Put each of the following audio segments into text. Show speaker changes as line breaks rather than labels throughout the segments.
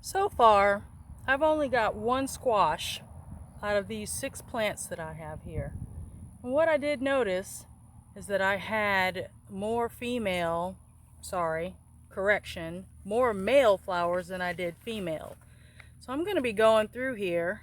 So far, I've only got one squash out of these 6 plants that I have here. And what I did notice is that I had more more male flowers than I did female. So I'm going to be going through here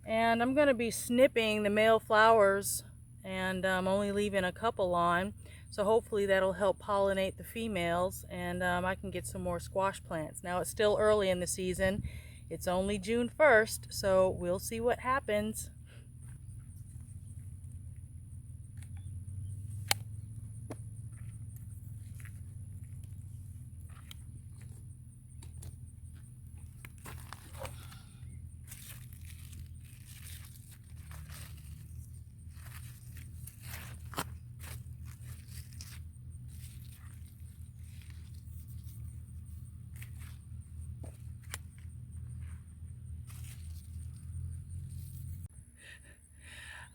and I'm going to be snipping the male flowers and only leaving a couple on. So hopefully that'll help pollinate the females and I can get some more squash plants. Now it's still early in the season. It's only June 1st, so we'll see what happens.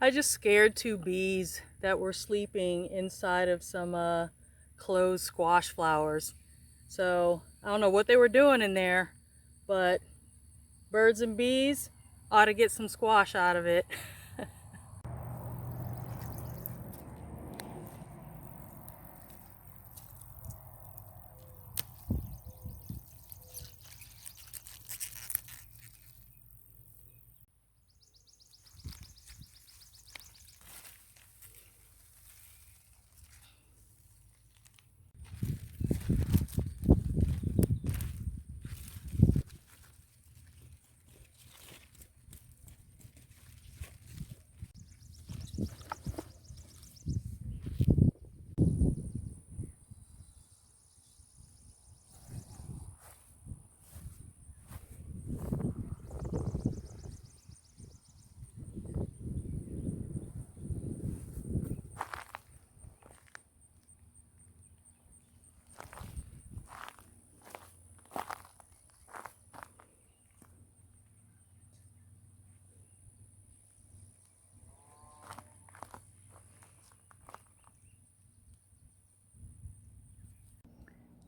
I just scared 2 bees that were sleeping inside of some closed squash flowers. So I don't know what they were doing in there, but birds and bees ought to get some squash out of it.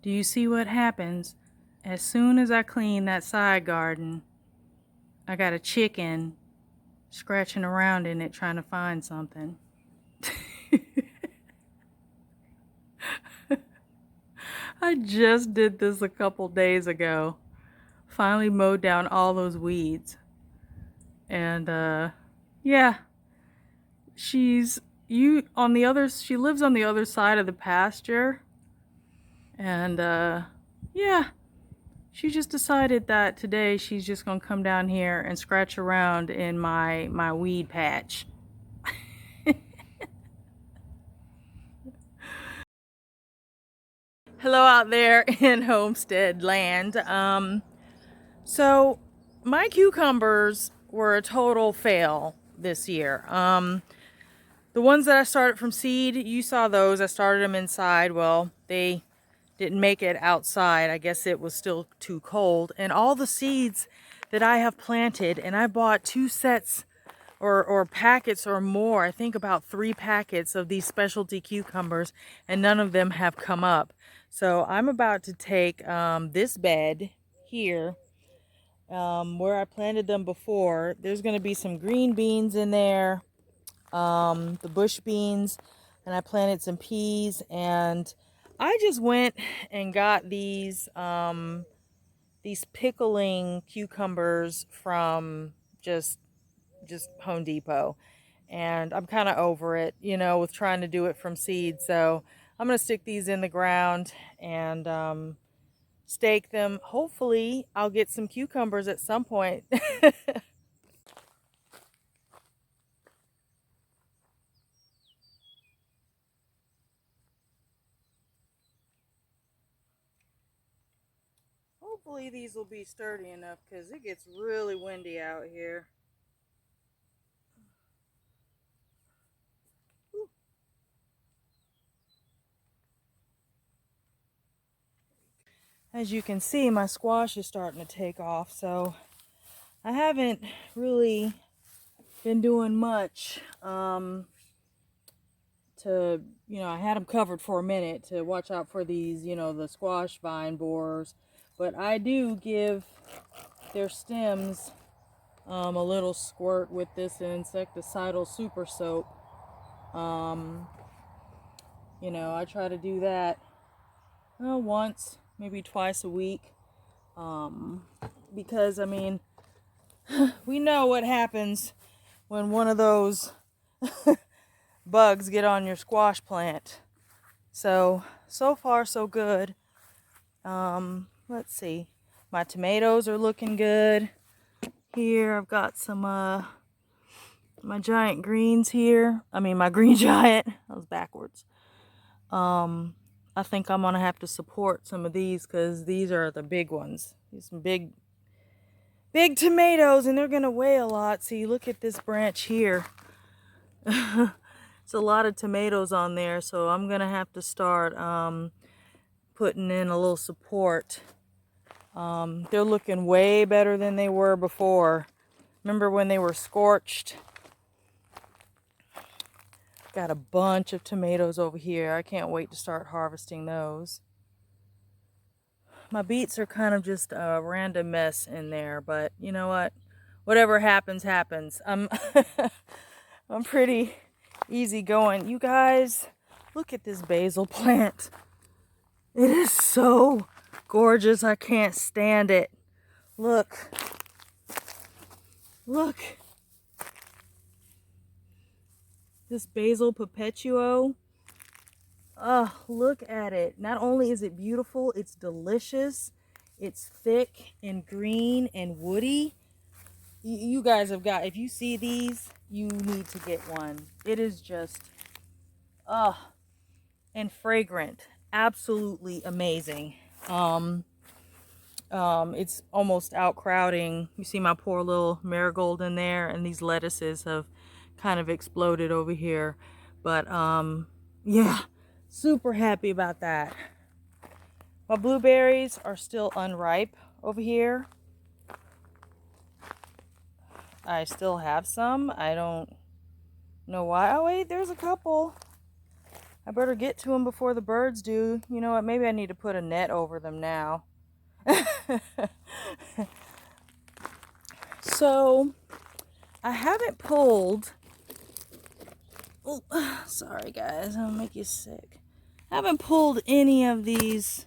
Do you see what happens? As soon as I clean that side garden, I got a chicken scratching around in it trying to find something. I just did this a couple days ago. Finally mowed down all those weeds. And yeah, she lives on the other side of the pasture. And yeah, she just decided that today she's just gonna come down here and scratch around in my weed patch. Hello out there in homestead land. So my cucumbers were a total fail this year. The ones that I started from seed, you saw those. I started them inside. Well, they didn't make it outside. I guess it was still too cold. And all the seeds that I have planted, and I bought 2 sets or packets or more, I think about 3 packets of these specialty cucumbers, and none of them have come up. So I'm about to take this bed here where I planted them before. There's going to be some green beans in there, the bush beans, and I planted some peas, and I just went and got these pickling cucumbers from just Home Depot, and I'm kind of over it, you know, with trying to do it from seed. So I'm gonna stick these in the ground and stake them. Hopefully I'll get some cucumbers at some point. Hopefully these will be sturdy enough because it gets really windy out here. As you can see, my squash is starting to take off, so I haven't really been doing much I had them covered for a minute to watch out for these, the squash vine borers, But I do give their stems a little squirt with this insecticidal super soap. You know, I try to do that once, maybe twice a week. Because, I mean, we know what happens when one of those bugs get on your squash plant. So far so good. Let's see. My tomatoes are looking good. Here I've got some my giant greens here. I mean my green giant. That was backwards. I think I'm gonna have to support some of these because these are the big ones. These some big tomatoes, and they're gonna weigh a lot. See, look at this branch here. It's a lot of tomatoes on there, so I'm gonna have to start putting in a little support. They're looking way better than they were before. Remember when they were scorched? Got a bunch of tomatoes over here. I can't wait to start harvesting those. My beets are kind of just a random mess in there, but you know what? Whatever happens, happens. I'm pretty easy going. You guys, look at this basil plant. It is so gorgeous. I can't stand it. Look. Look. This basil perpetuo. Oh, look at it. Not only is it beautiful, it's delicious. It's thick and green and woody. You guys have got, if you see these, you need to get one. It is just, and fragrant. Absolutely amazing. It's almost outcrowding. You see my poor little marigold in there, and these lettuces have kind of exploded over here. But yeah, super happy about that. My blueberries are still unripe over here. I still have some. I don't know why. Oh wait, there's a couple. I better get to them before the birds do. You know what? Maybe I need to put a net over them now. So, I haven't pulled... Oh, sorry guys, I'll make you sick. I haven't pulled any of these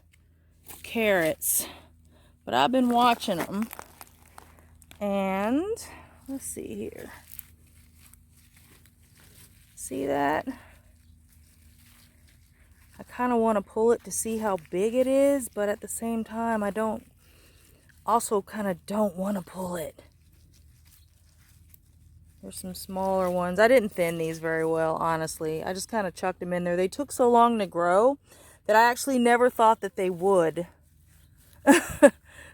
carrots, but I've been watching them. And, let's see here. See that? I kind of want to pull it to see how big it is, but at the same time, I also kind of don't want to pull it. There's some smaller ones. I didn't thin these very well, honestly. I just kind of chucked them in there. They took so long to grow that I actually never thought that they would.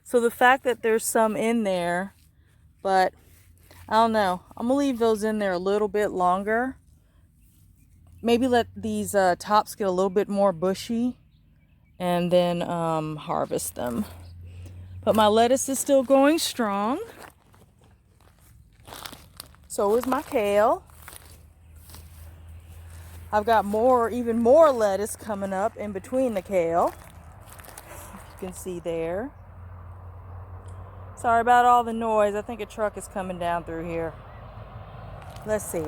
So the fact that there's some in there, but I don't know. I'm going to leave those in there a little bit longer. Maybe let these tops get a little bit more bushy and then harvest them. But my lettuce is still going strong. So is my kale. I've got even more lettuce coming up in between the kale. You can see there. Sorry about all the noise. I think a truck is coming down through here. Let's see.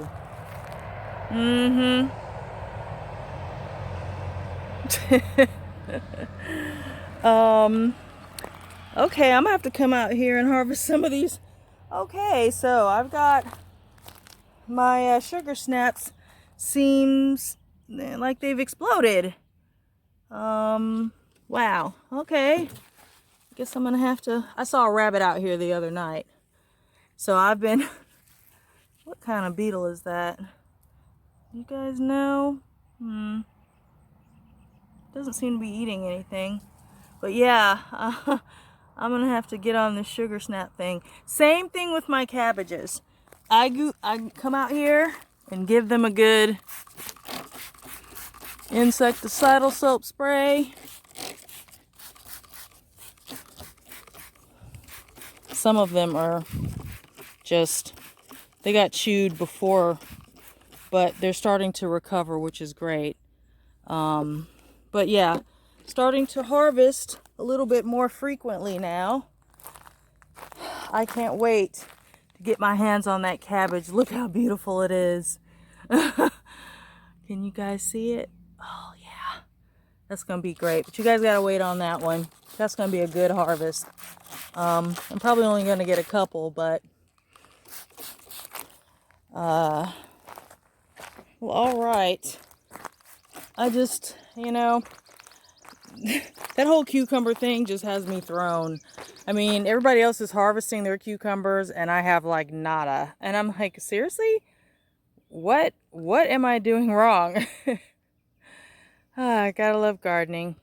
Okay, I'm gonna have to come out here and harvest some of these. Okay, so I've got my sugar snaps. Seems like they've exploded. Wow. Okay. I guess I'm gonna have to. I saw a rabbit out here the other night, so I've been. What kind of beetle is that? You guys know? Doesn't seem to be eating anything. But yeah, I'm gonna have to get on the sugar snap thing. Same thing with my cabbages. I come out here and give them a good insecticidal soap spray. Some of them are just, they got chewed before, but they're starting to recover, which is great. But yeah, starting to harvest a little bit more frequently now. I can't wait to get my hands on that cabbage. Look how beautiful it is. Can you guys see it? Oh yeah, that's gonna be great. But you guys gotta wait on that one. That's gonna be a good harvest. I'm probably only gonna get a couple, but well, all right. I just, that whole cucumber thing just has me thrown. I mean, everybody else is harvesting their cucumbers and I have like nada. And I'm like, seriously? What am I doing wrong? I gotta love gardening.